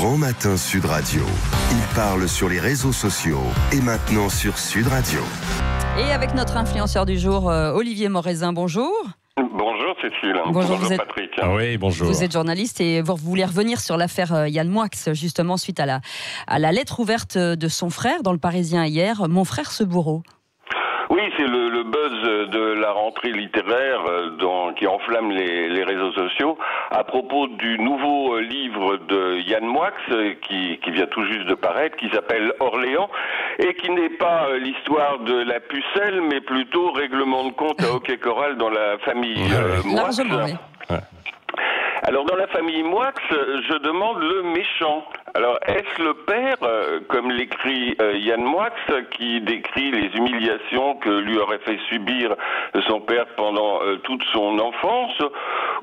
Grand Matin Sud Radio. Il parle sur les réseaux sociaux et maintenant sur Sud Radio. Et avec notre influenceur du jour, Olivier Morezin, bonjour. Bonjour Cécile. Bonjour Patrick. Ah oui, bonjour. Vous êtes journaliste et vous voulez revenir sur l'affaire Yann Moix, justement suite à la lettre ouverte de son frère dans le Parisien hier, Mon frère ce bourreau. Oui, c'est le buzz de la rentrée littéraire qui enflamme les réseaux sociaux à propos du nouveau livre de Yann Moix qui vient tout juste de paraître, qui s'appelle Orléans et qui n'est pas l'histoire de la pucelle, mais plutôt règlement de compte à hockey choral dans la famille Moix. Largement, oui. Ouais. Alors dans la famille Moix, je demande le méchant. Alors est-ce le père, comme l'écrit Yann Moix, qui décrit les humiliations que lui aurait fait subir son père pendant toute son enfance,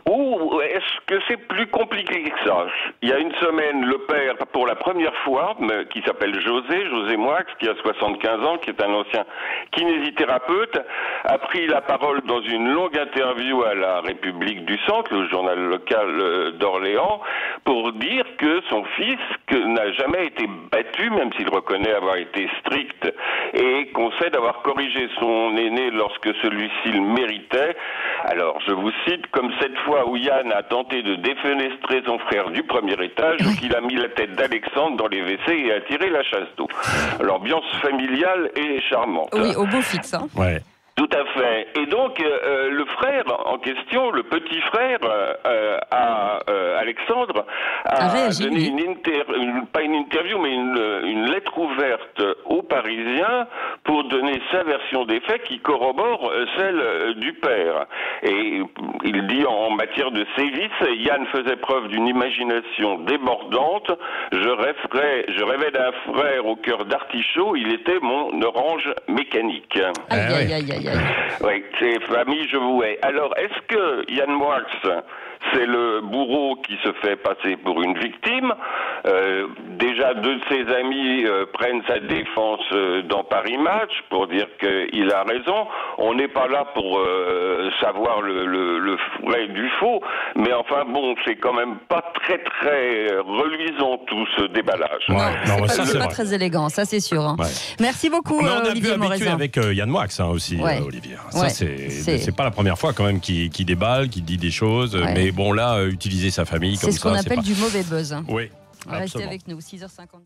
ou est-ce que c'est plus compliqué que ça? Il y a une semaine, le père, pour la première fois, qui s'appelle José Moix, qui a 75 ans, qui est un ancien kinésithérapeute, a pris la parole dans une longue interview à la République du Centre, le journal local d'Orléans, pour dire que son fils n'a jamais été battu, même s'il reconnaît avoir été strict, et concède avoir corrigé son aîné lorsque celui-ci le méritait. Alors, je vous cite, comme cette fois où Yann a tenté de défenestrer son frère du premier étage, qu'il a mis la tête d'Alexandre dans les WC et a tiré la chasse d'eau. L'ambiance familiale est charmante. Oui, au beau fixe. Hein. Ouais. Tout à fait. Et donc, le frère en question, le petit frère Alexandre, a réagi, donné oui. pas une interview, mais une lettre ouverte aux Parisiens pour donner sa version des faits qui corrobore celle du père. Et il dit en matière de sévices, Yann faisait preuve d'une imagination débordante. Je rêvais d'un frère au cœur d'artichaut. Il était mon orange mécanique. Aïe, aïe, aïe, aïe. Oui, c'est famille, je vous hais. Alors, est-ce que Yann Moix, c'est le bourreau qui se fait passer pour une victime? Déjà, deux de ses amis prennent sa défense dans Paris Match pour dire qu'il a raison. On n'est pas là pour savoir le vrai du faux, mais enfin bon, c'est quand même pas très reluisant tout ce déballage. Non, Ouais. c'est pas très élégant, ça c'est sûr. Hein. Ouais. Merci beaucoup, Mais on a Olivier pu habituer Morezin. avec Yann Moix aussi, Ouais. Olivier. Ouais. Ça, c'est pas la première fois quand même qu'il déballe, qu'il dit des choses. Ouais. Mais bon, là, utiliser sa famille comme ça. C'est ce qu'on appelle pas... du mauvais buzz. Hein. Oui. Restez Absolument. avec nous, 6h50.